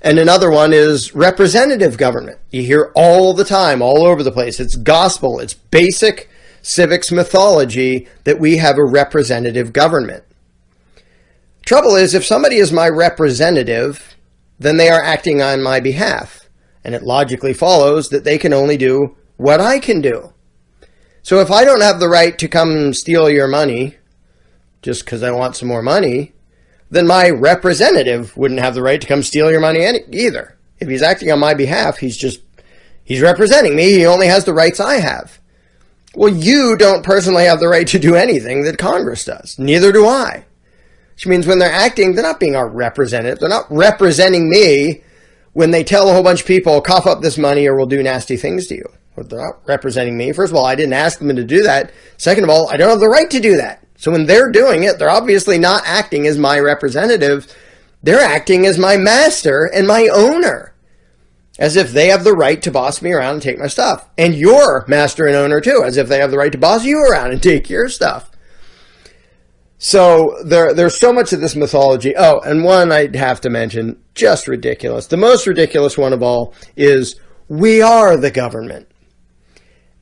And another one is representative government. You hear all the time, all over the place. It's gospel. It's basic civics mythology that we have a representative government. Trouble is, if somebody is my representative, then they are acting on my behalf. And it logically follows that they can only do what I can do. So if I don't have the right to come steal your money just because I want some more money, then my representative wouldn't have the right to come steal your money either. If he's acting on my behalf, he's representing me. He only has the rights I have. Well, you don't personally have the right to do anything that Congress does. Neither do I. Which means when they're acting, they're not being our representative. They're not representing me when they tell a whole bunch of people, cough up this money or we'll do nasty things to you. Well, they're not representing me. First of all, I didn't ask them to do that. Second of all, I don't have the right to do that. So when they're doing it, they're obviously not acting as my representative. They're acting as my master and my owner, as if they have the right to boss me around and take my stuff. And your master and owner too, as if they have the right to boss you around and take your stuff. So there's so much of this mythology. Oh, and one I'd have to mention, just ridiculous. The most ridiculous one of all is, we are the government.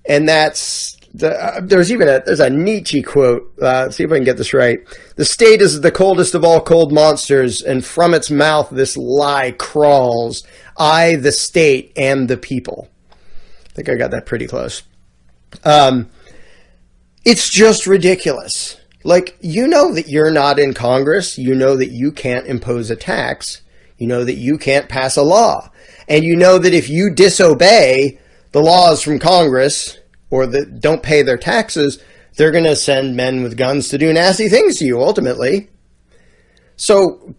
And that's, there's a Nietzsche quote, see if I can get this right. The state is the coldest of all cold monsters, and from its mouth this lie crawls. I, the state, am the people. I think I got that pretty close. It's just ridiculous. Like, you know that you're not in Congress. You know that you can't impose a tax. You know that you can't pass a law. And you know that if you disobey the laws from Congress, or that don't pay their taxes, they're going to send men with guns to do nasty things to you, ultimately. So,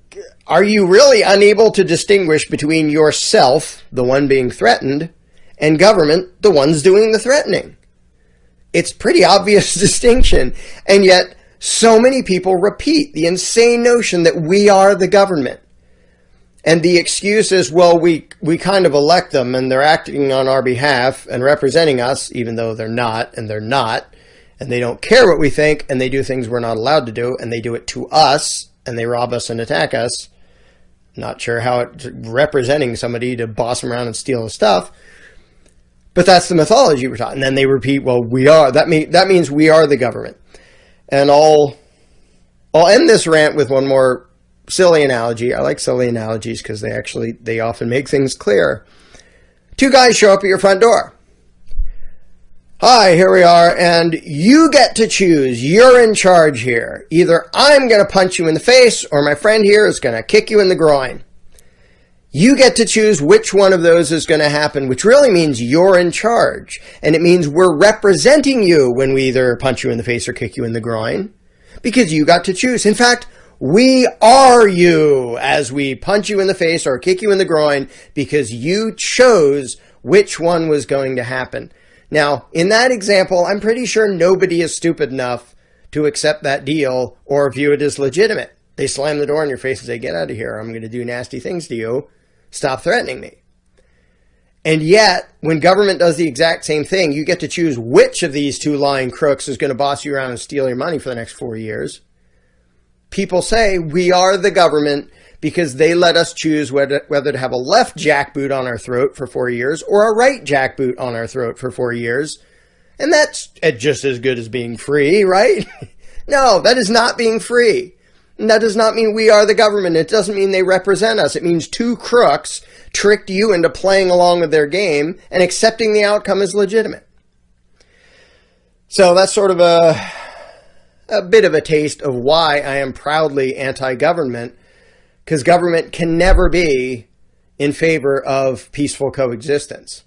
are you really unable to distinguish between yourself, the one being threatened, and government, the ones doing the threatening? It's pretty obvious distinction, and yet so many people repeat the insane notion that we are the government. And the excuse is, well, we kind of elect them and they're acting on our behalf and representing us, even though they're not, and they don't care what we think, and they do things we're not allowed to do, and they do it to us, and they rob us and attack us. Not sure how it's representing somebody to boss them around and steal the stuff. But that's the mythology we're taught. And then they repeat, well, we are. That means we are the government. And I'll end this rant with one more silly analogy. I like silly analogies because they often make things clear. Two guys show up at your front door. Hi, here we are, and you get to choose. You're in charge here. Either I'm going to punch you in the face, or my friend here is going to kick you in the groin. You get to choose which one of those is going to happen, which really means you're in charge. And it means we're representing you when we either punch you in the face or kick you in the groin, because you got to choose. In fact, we are you as we punch you in the face or kick you in the groin because you chose which one was going to happen. Now, in that example, I'm pretty sure nobody is stupid enough to accept that deal or view it as legitimate. They slam the door in your face and say, get out of here. I'm going to do nasty things to you. Stop threatening me. And yet, when government does the exact same thing, you get to choose which of these two lying crooks is going to boss you around and steal your money for the next 4 years. People say we are the government because they let us choose whether to have a left jackboot on our throat for 4 years or a right jackboot on our throat for 4 years. And that's just as good as being free, right? No, that is not being free. And that does not mean we are the government. It doesn't mean they represent us. It means two crooks tricked you into playing along with their game and accepting the outcome as legitimate. So that's sort of a bit of a taste of why I am proudly anti-government, because government can never be in favor of peaceful coexistence.